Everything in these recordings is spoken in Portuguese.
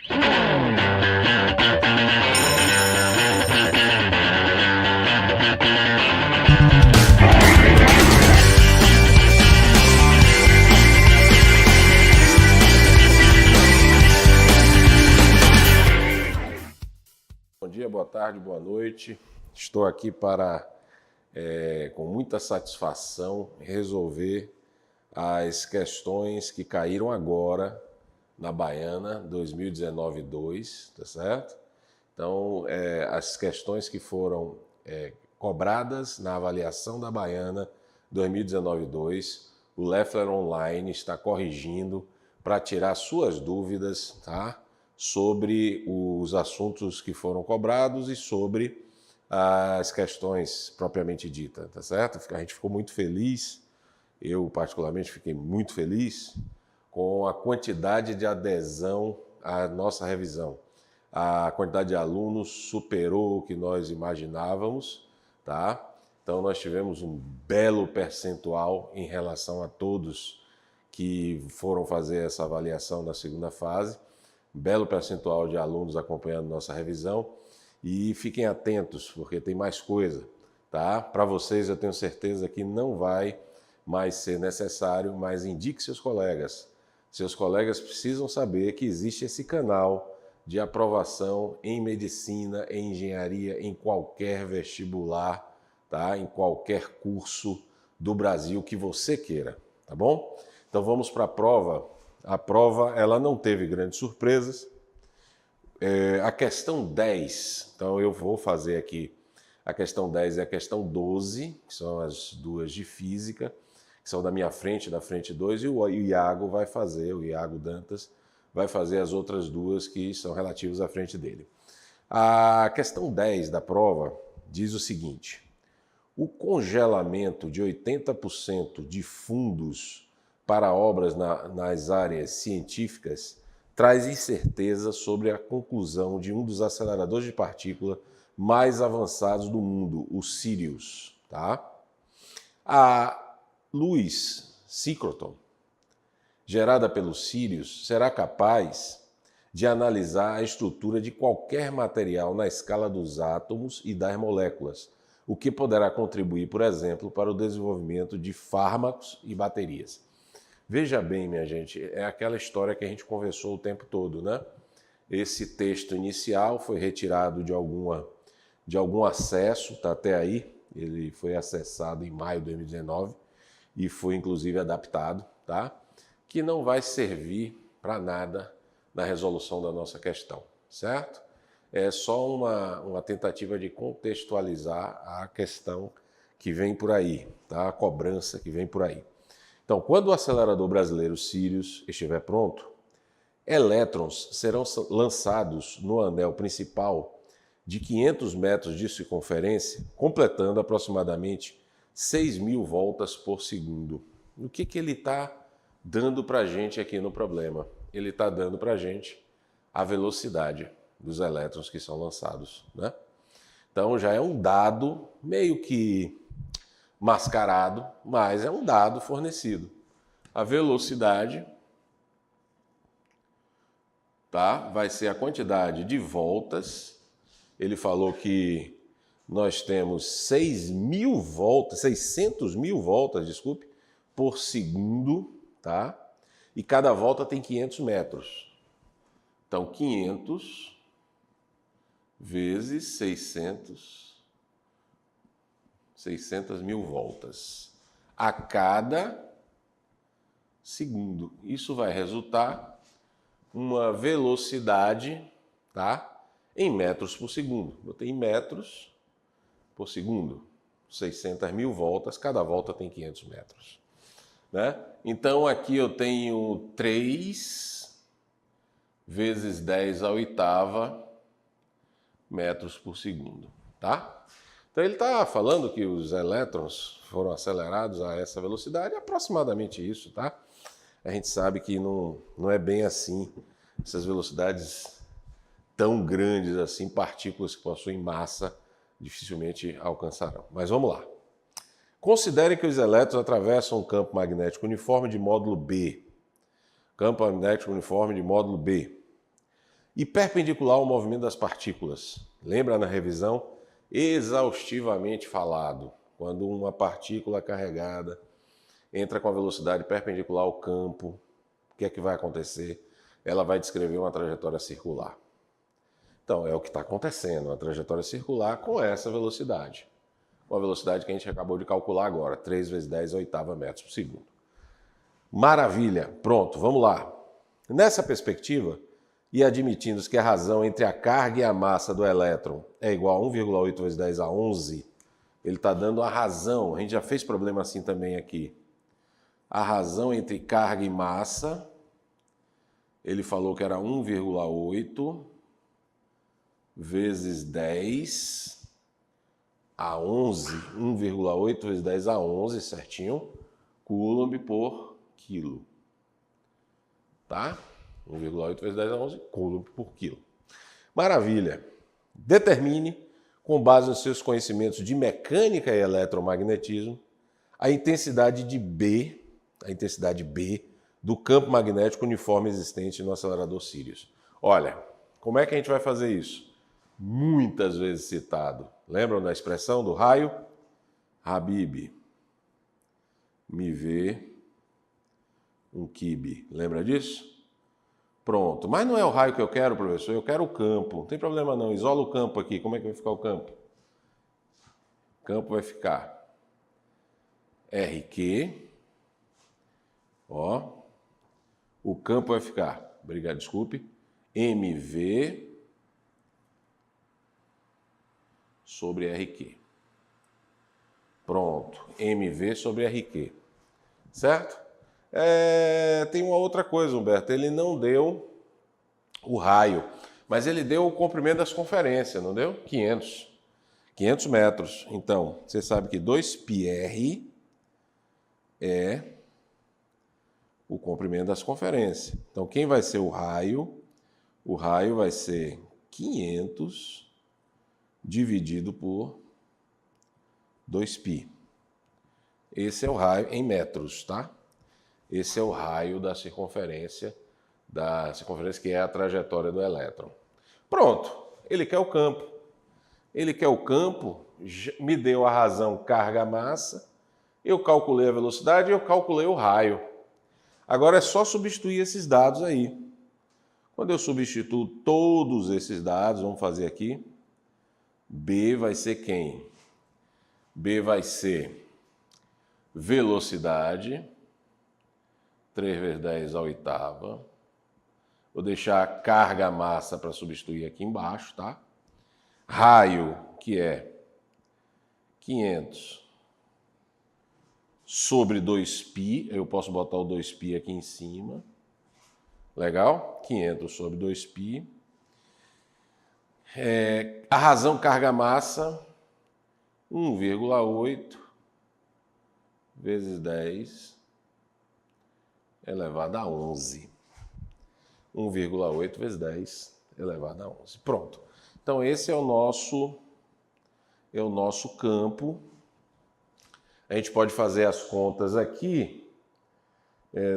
Bom dia, boa tarde, boa noite. Estou aqui para, com muita satisfação, resolver as questões que caíram agora na Baiana 2019-2, tá certo? Então, as questões que foram cobradas na avaliação da Baiana 2019-2, o Leffler Online está corrigindo para tirar suas dúvidas, tá? Sobre os assuntos que foram cobrados e sobre as questões propriamente ditas, tá certo? A gente ficou muito feliz, eu particularmente fiquei muito feliz com a quantidade de adesão à nossa revisão. A quantidade de alunos superou o que nós imaginávamos, tá? Então nós tivemos um belo percentual em relação a todos que foram fazer essa avaliação na segunda fase. Belo percentual de alunos acompanhando nossa revisão e fiquem atentos, porque tem mais coisa, tá? Para vocês eu tenho certeza que não vai mais ser necessário, mas indique seus colegas. Seus colegas precisam saber que existe esse canal de aprovação em medicina, em engenharia, em qualquer vestibular, tá? Em qualquer curso do Brasil que você queira, tá bom? Então vamos para a prova. A prova ela não teve grandes surpresas. A questão 10, então eu vou fazer aqui a questão 10 e a questão 12, que são as duas de física, que são da minha frente, da frente 2, e o Iago vai fazer, o Iago Dantas, vai fazer as outras duas que são relativas à frente dele. A questão 10 da prova diz o seguinte: o congelamento de 80% de fundos para obras nas áreas científicas traz incerteza sobre a conclusão de um dos aceleradores de partícula mais avançados do mundo, o Sirius. Tá? A luz síncroton, gerada pelo Sirius, será capaz de analisar a estrutura de qualquer material na escala dos átomos e das moléculas, o que poderá contribuir, por exemplo, para o desenvolvimento de fármacos e baterias. Veja bem, minha gente, é aquela história que a gente conversou o tempo todo, né? Esse texto inicial foi retirado de algum acesso, tá até aí, ele foi acessado em maio de 2019 e foi inclusive adaptado, tá? Que não vai servir para nada na resolução da nossa questão, certo? É só uma tentativa de contextualizar a questão que vem por aí, tá? A cobrança que vem por aí. Então, quando o acelerador brasileiro Sirius estiver pronto, elétrons serão lançados no anel principal de 500 metros de circunferência, completando aproximadamente 6.000 voltas por segundo. O que ele está dando para a gente aqui no problema? Ele está dando para a gente a velocidade dos elétrons que são lançados, né? Então já é um dado meio que mascarado, mas é um dado fornecido. A velocidade, tá? Vai ser a quantidade de voltas. Ele falou que nós temos 6.000 voltas, 600.000 voltas, desculpe, por segundo, tá? E cada volta tem 500 metros. Então, 500 vezes 600.000 voltas a cada segundo. Isso vai resultar uma velocidade, tá? Em metros por segundo. Botei em metros por segundo. 600.000 voltas, cada volta tem 500 metros. Né? Então aqui eu tenho 3 vezes 10 à oitava metros por segundo. Tá? Então ele está falando que os elétrons foram acelerados a essa velocidade, aproximadamente isso, tá? A gente sabe que não é bem assim, essas velocidades tão grandes assim, partículas que possuem massa, dificilmente alcançarão. Mas vamos lá. Considere que os elétrons atravessam um campo magnético uniforme de módulo B. Campo magnético uniforme de módulo B. e perpendicular ao movimento das partículas. Lembra na revisão? Exaustivamente falado. Quando uma partícula carregada entra com a velocidade perpendicular ao campo, o que é que vai acontecer? Ela vai descrever uma trajetória circular. Então, é o que está acontecendo, uma trajetória circular com essa velocidade. Com a velocidade que a gente acabou de calcular agora, 3 vezes 10 a oitava metros por segundo. Maravilha! Pronto, vamos lá. Nessa perspectiva, e admitindo que a razão entre a carga e a massa do elétron é igual a 1,8 vezes 10 a 11, ele está dando a razão, a gente já fez problema assim também aqui. A razão entre carga e massa, ele falou que era 1,8 vezes 10 a 11, 1,8 vezes 10 a 11, certinho, coulomb por quilo. Tá? 1,8 vezes 10 a 11, coulomb por quilo. Maravilha! Determine, com base nos seus conhecimentos de mecânica e eletromagnetismo, a intensidade B do campo magnético uniforme existente no acelerador Sirius. Olha, como é que a gente vai fazer isso? Muitas vezes citado. Lembram da expressão do raio? Habib, me vê um quibe. Lembra disso? Pronto. Mas não é o raio que eu quero, professor. Eu quero o campo. Não tem problema não. Isola o campo aqui. Como é que vai ficar o campo? O campo vai ficar RQ. Ó. O campo vai ficar, desculpe, MV sobre RQ. Pronto. MV sobre RQ. Certo? Tem uma outra coisa, Humberto. Ele não deu o raio, mas ele deu o comprimento das conferências, não deu? 500 metros. Então, você sabe que 2πr é o comprimento das conferências. Então, quem vai ser o raio? O raio vai ser 500 dividido por 2π. Esse é o raio em metros, tá? Esse é o raio da circunferência que é a trajetória do elétron. Pronto, ele quer o campo. Ele quer o campo, me deu a razão carga-massa, eu calculei a velocidade e eu calculei o raio. Agora é só substituir esses dados aí. Quando eu substituo todos esses dados, vamos fazer aqui, B vai ser quem? B vai ser velocidade, 3 vezes 10 a oitava. Vou deixar carga-massa para substituir aqui embaixo, tá? Raio, que é 500 sobre 2π, eu posso botar o 2π aqui em cima. Legal? 500 sobre 2π. A razão carga-massa, 1,8 vezes 10 elevado a 11. 1,8 vezes 10 elevado a 11. Pronto. Então, esse é o nosso campo. A gente pode fazer as contas aqui.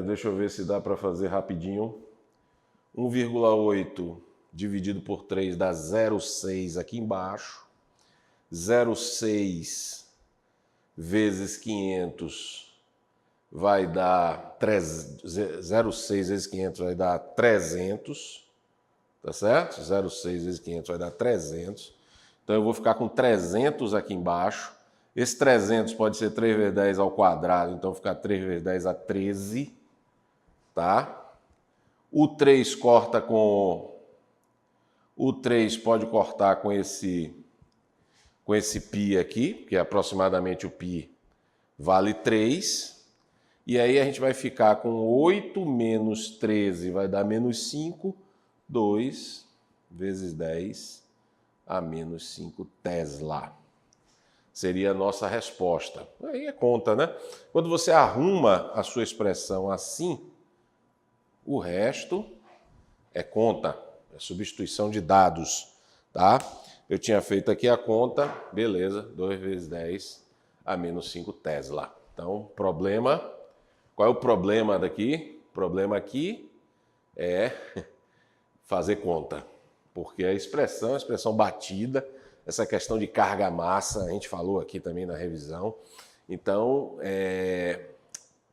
Deixa eu ver se dá para fazer rapidinho. 1,8 dividido por 3 dá 0,6 aqui embaixo. 0,6 vezes 500 vai dar 0,6 vezes 500 vai dar 300. Tá certo? 0,6 vezes 500 vai dar 300. Então eu vou ficar com 300 aqui embaixo. Esse 300 pode ser 3 vezes 10 ao quadrado, então fica 3 vezes 10 a 13, tá? O 3 corta com... O 3 pode cortar com esse π aqui, que é aproximadamente o π vale 3. E aí a gente vai ficar com 8 menos 13 vai dar menos 5, 2 vezes 10 a menos 5 Tesla. Seria a nossa resposta. Aí é conta, né? Quando você arruma a sua expressão assim, o resto é conta, é substituição de dados, tá? Eu tinha feito aqui a conta, beleza, 2 vezes 10 a menos 5 Tesla. Então, problema, qual é o problema daqui? O problema aqui é fazer conta, porque a expressão batida, essa questão de carga-massa, a gente falou aqui também na revisão. Então,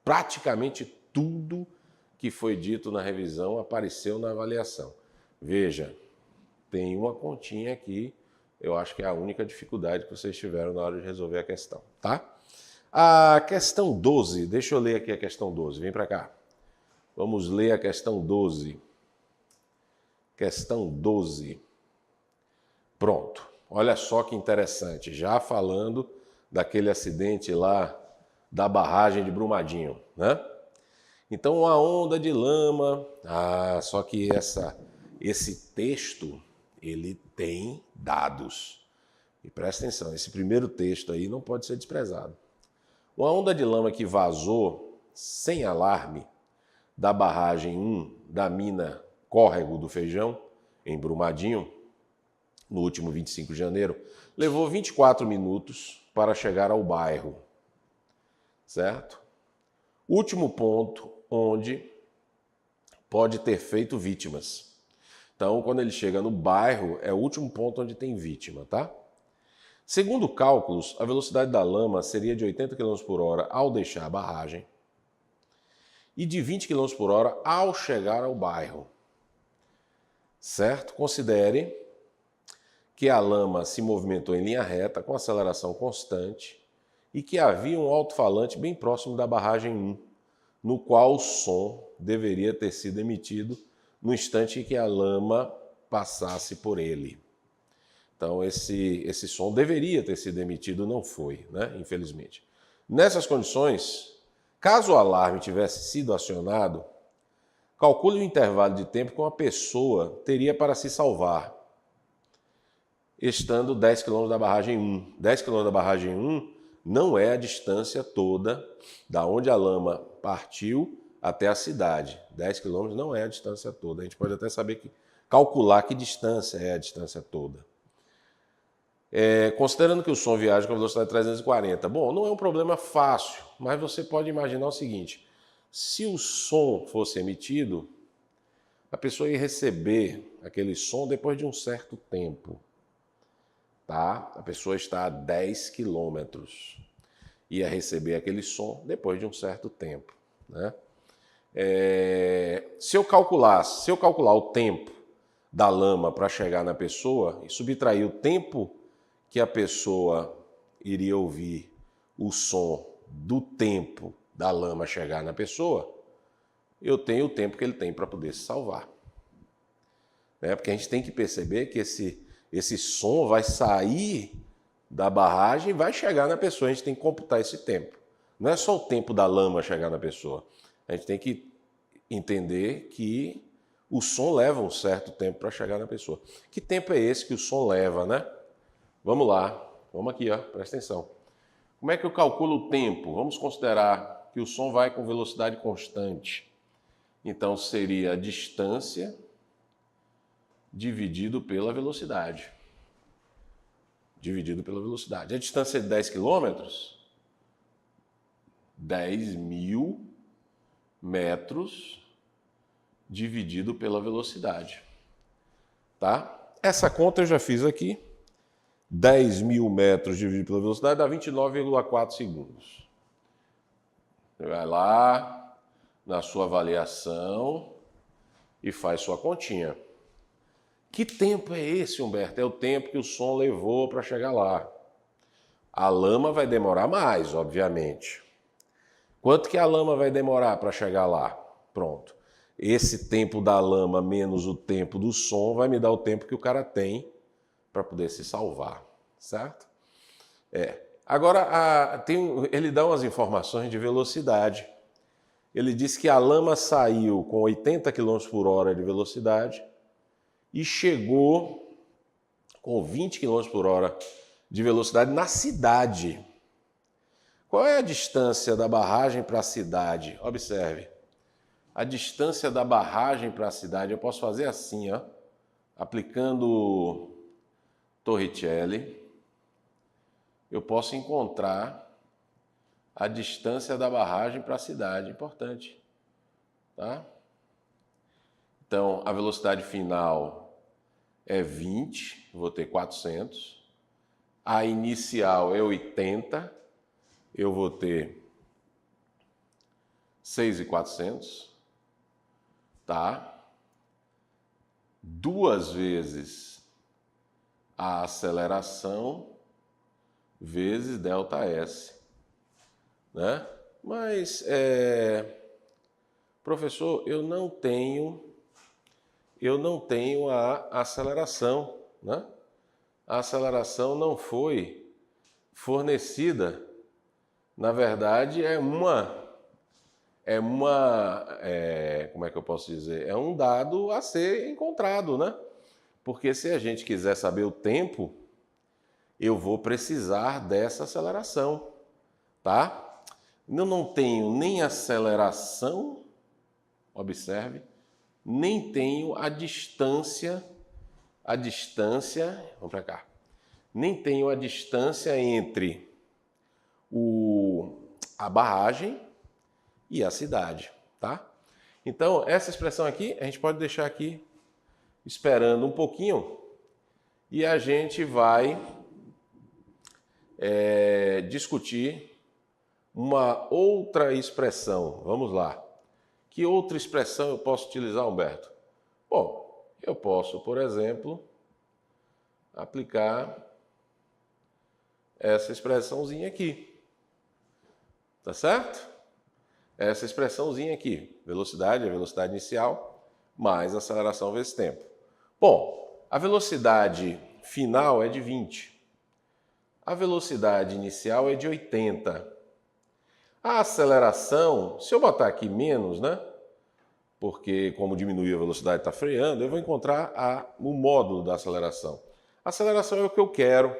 praticamente tudo que foi dito na revisão apareceu na avaliação. Veja, tem uma continha aqui, eu acho que é a única dificuldade que vocês tiveram na hora de resolver a questão, tá? A questão 12, deixa eu ler aqui a questão 12, vem para cá. Vamos ler a questão 12. Questão 12. Pronto, olha só que interessante, já falando daquele acidente lá da barragem de Brumadinho, né? Então, uma onda de lama, só que esse texto, ele tem dados. E presta atenção, esse primeiro texto aí não pode ser desprezado. Uma onda de lama que vazou sem alarme da barragem 1 da mina Córrego do Feijão, em Brumadinho, no último 25 de janeiro, levou 24 minutos para chegar ao bairro, certo? Último ponto onde pode ter feito vítimas. Então, quando ele chega no bairro, é o último ponto onde tem vítima, tá? Segundo cálculos, a velocidade da lama seria de 80 km por hora ao deixar a barragem e de 20 km por hora ao chegar ao bairro, certo? Considere que a lama se movimentou em linha reta com aceleração constante e que havia um alto-falante bem próximo da barragem 1, no qual o som deveria ter sido emitido no instante em que a lama passasse por ele. Então, esse som deveria ter sido emitido, não foi, né? Infelizmente. Nessas condições, caso o alarme tivesse sido acionado, calcule o intervalo de tempo que uma pessoa teria para se salvar, estando 10 km da barragem 1. 10 km da barragem 1 não é a distância toda da onde a lama partiu até a cidade. 10 km não é a distância toda. A gente pode até calcular que distância é a distância toda. Considerando que o som viaja com a velocidade de 340, bom, não é um problema fácil, mas você pode imaginar o seguinte: se o som fosse emitido, a pessoa ia receber aquele som depois de um certo tempo. Tá? A pessoa está a 10 quilômetros, ia receber aquele som depois de um certo tempo, né? Se eu calcular o tempo da lama para chegar na pessoa e subtrair o tempo que a pessoa iria ouvir o som do tempo da lama chegar na pessoa, eu tenho o tempo que ele tem para poder se salvar. Né? Porque a gente tem que perceber que esse som vai sair da barragem e vai chegar na pessoa. A gente tem que computar esse tempo. Não é só o tempo da lama chegar na pessoa. A gente tem que entender que o som leva um certo tempo para chegar na pessoa. Que tempo é esse que o som leva, né? Vamos lá. Vamos aqui, ó. Presta atenção. Como é que eu calculo o tempo? Vamos considerar que o som vai com velocidade constante. Então, seria a distância dividido pela velocidade. Dividido pela velocidade. A distância é de 10 km? 10.000 metros dividido pela velocidade. Tá? Essa conta eu já fiz aqui. 10.000 metros dividido pela velocidade dá 29,4 segundos. Você vai lá na sua avaliação e faz sua continha. Que tempo é esse, Humberto? É o tempo que o som levou para chegar lá. A lama vai demorar mais, obviamente. Quanto que a lama vai demorar para chegar lá? Pronto. Esse tempo da lama menos o tempo do som vai me dar o tempo que o cara tem para poder se salvar, certo? Agora, ele dá umas informações de velocidade. Ele diz que a lama saiu com 80 km por hora de velocidade e chegou com 20 km por hora de velocidade na cidade. Qual é a distância da barragem para a cidade? Observe. A distância da barragem para a cidade, eu posso fazer assim, ó, aplicando Torricelli, eu posso encontrar a distância da barragem para a cidade. Importante. Tá? Então, a velocidade final é 20, vou ter 400. A inicial é 80, eu vou ter 6.400, tá? 2 vezes a aceleração vezes ΔS, né? Mas, professor, eu não tenho a aceleração, né? A aceleração não foi fornecida. Na verdade, como é que eu posso dizer? É um dado a ser encontrado, né? Porque se a gente quiser saber o tempo, eu vou precisar dessa aceleração, tá? Eu não tenho nem aceleração, observe, nem tenho a distância, vamos para cá, nem tenho a distância entre a barragem e a cidade, tá? Então, essa expressão aqui, a gente pode deixar aqui esperando um pouquinho e a gente vai discutir uma outra expressão. Vamos lá. Que outra expressão eu posso utilizar, Humberto? Bom, eu posso, por exemplo, aplicar essa expressãozinha aqui. Tá certo? Essa expressãozinha aqui. Velocidade, a velocidade inicial, mais aceleração vezes tempo. Bom, a velocidade final é de 20. A velocidade inicial é de 80. A aceleração, se eu botar aqui menos, né? Porque como diminuir a velocidade está freando, eu vou encontrar o módulo da aceleração. A aceleração é o que eu quero.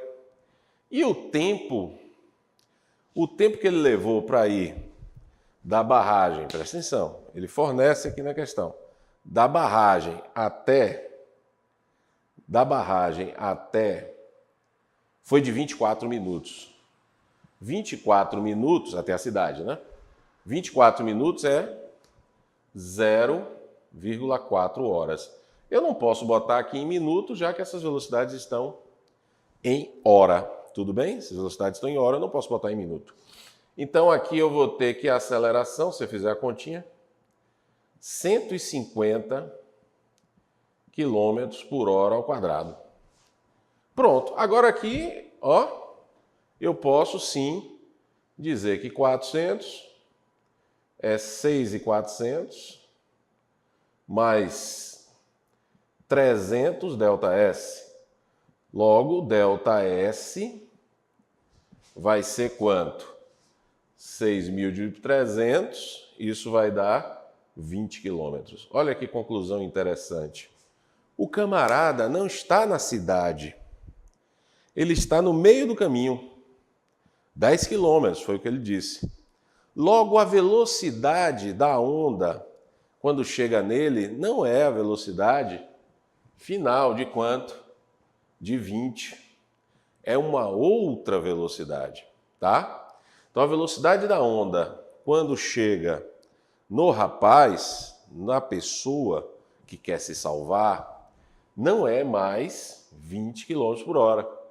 E o tempo que ele levou para ir da barragem, presta atenção, ele fornece aqui na questão, da barragem até, foi de 24 minutos. 24 minutos até a cidade, né? 24 minutos é 0,4 horas. Eu não posso botar aqui em minutos, já que essas velocidades estão em hora. Tudo bem? Se as velocidades estão em hora, eu não posso botar em minuto. Então, aqui eu vou ter que a aceleração, se eu fizer a continha, 150 km por hora ao quadrado. Pronto. Agora aqui, ó, eu posso sim dizer que 400 é 6.400 mais 300 ΔS. Logo, ΔS vai ser quanto? 6.000 dividido por 300, isso vai dar 20 quilômetros. Olha que conclusão interessante. O camarada não está na cidade, ele está no meio do caminho. 10 quilômetros, foi o que ele disse. Logo, a velocidade da onda, quando chega nele, não é a velocidade final de quanto? De 20. É uma outra velocidade, tá? Então, a velocidade da onda, quando chega no rapaz, na pessoa que quer se salvar, não é mais 20 km por hora.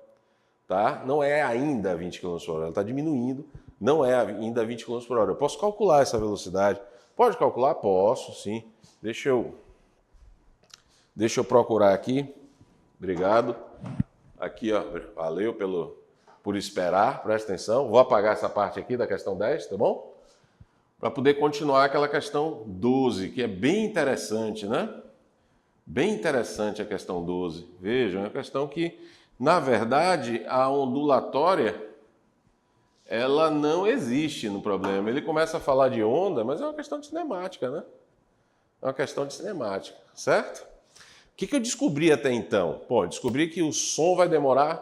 Tá? Não é ainda 20 km por hora, ela está diminuindo, não é ainda 20 km por hora. Eu posso calcular essa velocidade. Pode calcular? Posso, sim. Deixa eu procurar aqui. Obrigado. Aqui, ó, valeu por esperar, presta atenção. Vou apagar essa parte aqui da questão 10, tá bom? Para poder continuar aquela questão 12, que é bem interessante, né? Bem interessante a questão 12. Vejam, é uma questão que, na verdade, a ondulatória, ela não existe no problema. Ele começa a falar de onda, mas é uma questão de cinemática, né? É uma questão de cinemática, certo? O que eu descobri até então? Pô, descobri que o som vai demorar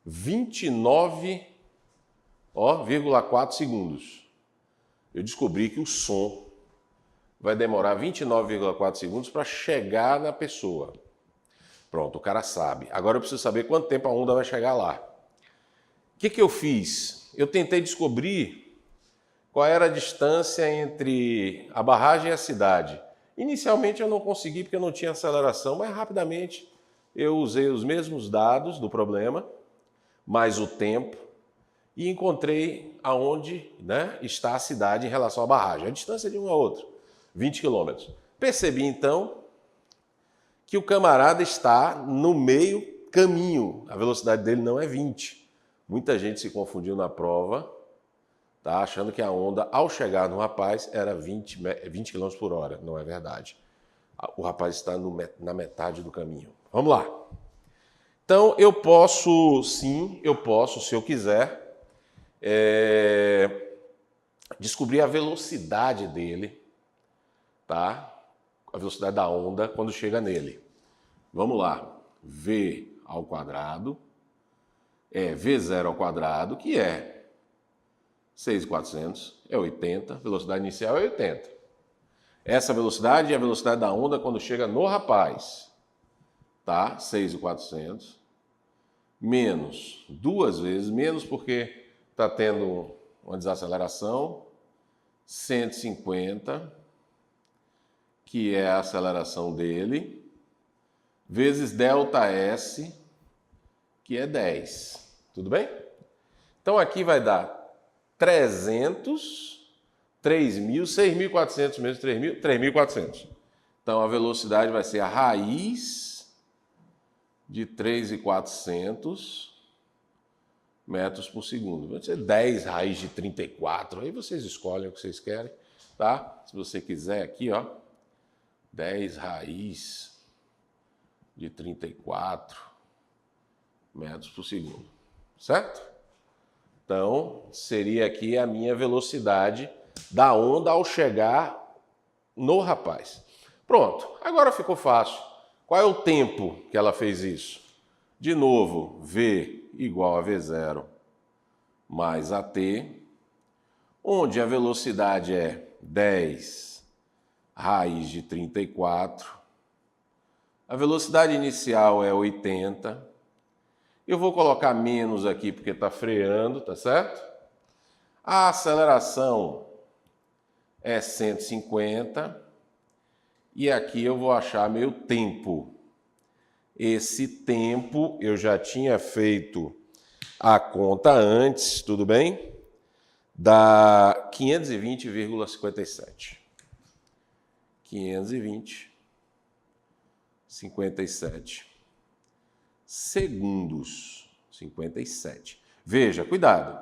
29,4 segundos. Eu descobri que o som vai demorar 29,4 segundos para chegar na pessoa. Pronto, o cara sabe. Agora eu preciso saber quanto tempo a onda vai chegar lá. O que eu fiz? Eu tentei descobrir qual era a distância entre a barragem e a cidade. Inicialmente eu não consegui porque eu não tinha aceleração, mas rapidamente eu usei os mesmos dados do problema, mais o tempo, e encontrei aonde, né, está a cidade em relação à barragem, a distância de um a outro, 20 quilômetros. Percebi então que o camarada está no meio caminho, a velocidade dele não é 20. Muita gente se confundiu na prova, tá, achando que a onda, ao chegar no rapaz, era 20 km por hora. Não é verdade. O rapaz está na metade do caminho. Vamos lá. Então, eu posso, sim, se eu quiser, descobrir a velocidade dele, tá? A velocidade da onda quando chega nele. Vamos lá. V ao quadrado é V0 ao quadrado, que é 6.400, é 80, velocidade inicial é 80. Essa velocidade é a velocidade da onda quando chega no rapaz, tá? 6.400, menos, duas vezes, menos porque está tendo uma desaceleração, 150, que é a aceleração dele, vezes ΔS, que é 10. Tudo bem? Então aqui vai dar 300, 3.000, 6.400 menos 3.000, 3.400. Então a velocidade vai ser a raiz de 3.400 metros por segundo. Vai ser 10 raiz de 34. Aí vocês escolhem o que vocês querem, tá? Se você quiser aqui, ó, 10 raiz de 34 metros por segundo, certo? Então, seria aqui a minha velocidade da onda ao chegar no rapaz. Pronto, agora ficou fácil. Qual é o tempo que ela fez isso? De novo, V igual a V0 mais AT, onde a velocidade é 10 raiz de 34, a velocidade inicial é 80, eu vou colocar menos aqui porque está freando, tá certo? A aceleração é 150 e aqui eu vou achar meu tempo. Esse tempo eu já tinha feito a conta antes, tudo bem? Dá 520,57. 520,57 segundos. 57. Veja, cuidado.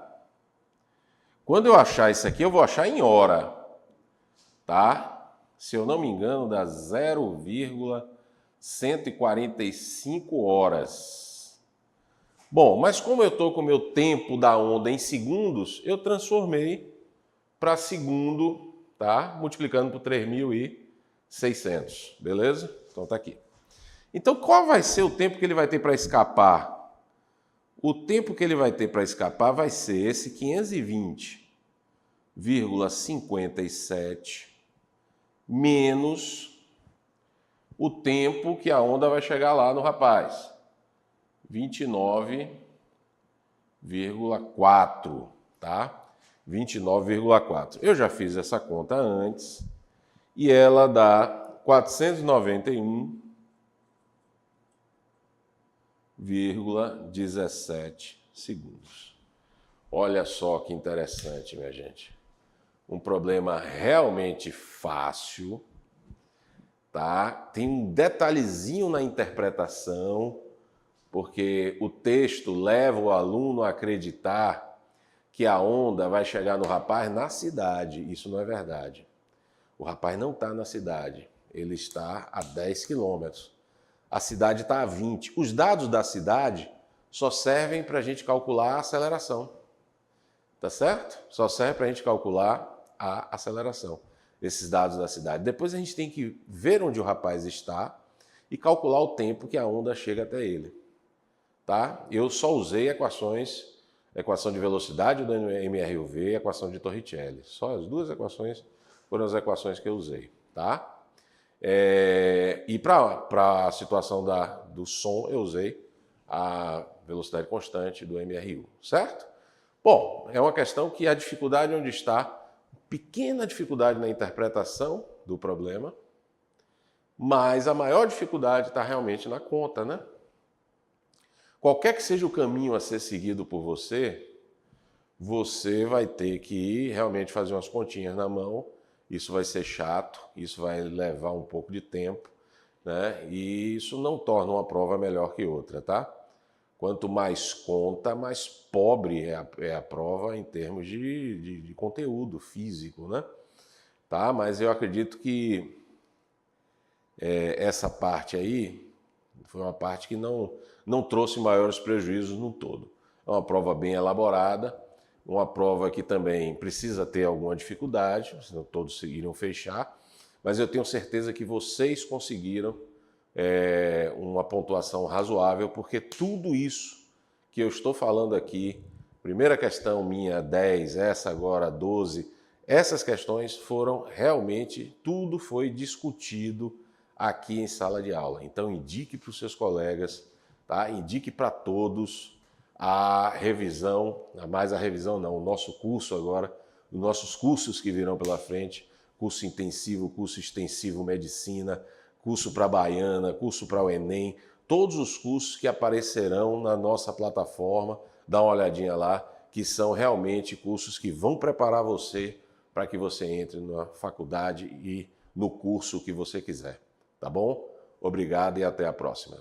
Quando eu achar isso aqui, eu vou achar em hora, tá? Se eu não me engano, dá 0,145 horas. Bom, mas como eu estou com o meu tempo da onda em segundos, eu transformei para segundo, tá? Multiplicando por 3.600, beleza? Então tá aqui. Então qual vai ser o tempo que ele vai ter para escapar? O tempo que ele vai ter para escapar vai ser esse 520,57 menos o tempo que a onda vai chegar lá no rapaz. 29,4, tá? 29,4. Eu já fiz essa conta antes e ela dá 491,17 segundos. Olha só que interessante, minha gente. Um problema realmente fácil, tá? Tem um detalhezinho na interpretação, porque o texto leva o aluno a acreditar que a onda vai chegar no rapaz na cidade. Isso não é verdade. O rapaz não está na cidade, ele está a 10 quilômetros. A cidade está a 20. Os dados da cidade só servem para a gente calcular a aceleração. Tá certo? Só serve para a gente calcular a aceleração. Esses dados da cidade. Depois a gente tem que ver onde o rapaz está e calcular o tempo que a onda chega até ele. Tá? Eu só usei equações, equação de velocidade do MRUV e equação de Torricelli. Só as duas equações foram as equações que eu usei. Tá? E para a situação do som, eu usei a velocidade constante do MRU, certo? Bom, é uma questão que a dificuldade onde está, pequena dificuldade na interpretação do problema, Mas a maior dificuldade está realmente na conta, né? Qualquer que seja o caminho a ser seguido por você, você vai ter que realmente fazer umas continhas na mão. Isso vai ser chato, isso vai levar um pouco de tempo, né? E isso não torna uma prova melhor que outra, tá? Quanto mais conta, mais pobre é a prova em termos de conteúdo físico, né? Tá? Mas eu acredito que essa parte aí foi uma parte que não trouxe maiores prejuízos no todo. É uma prova bem elaborada, uma prova que também precisa ter alguma dificuldade, senão todos iriam fechar, mas eu tenho certeza que vocês conseguiram uma pontuação razoável, porque tudo isso que eu estou falando aqui, primeira questão minha 10, essa agora 12, essas questões foram realmente, tudo foi discutido aqui em sala de aula. Então indique para os seus colegas, tá? Indique para todos a revisão, mais a revisão não, o nosso curso agora, os nossos cursos que virão pela frente, curso intensivo, curso extensivo medicina, curso para Baiana, curso para o Enem, todos os cursos que aparecerão na nossa plataforma, dá uma olhadinha lá, que são realmente cursos que vão preparar você para que você entre na faculdade e no curso que você quiser. Tá bom? Obrigado e até a próxima.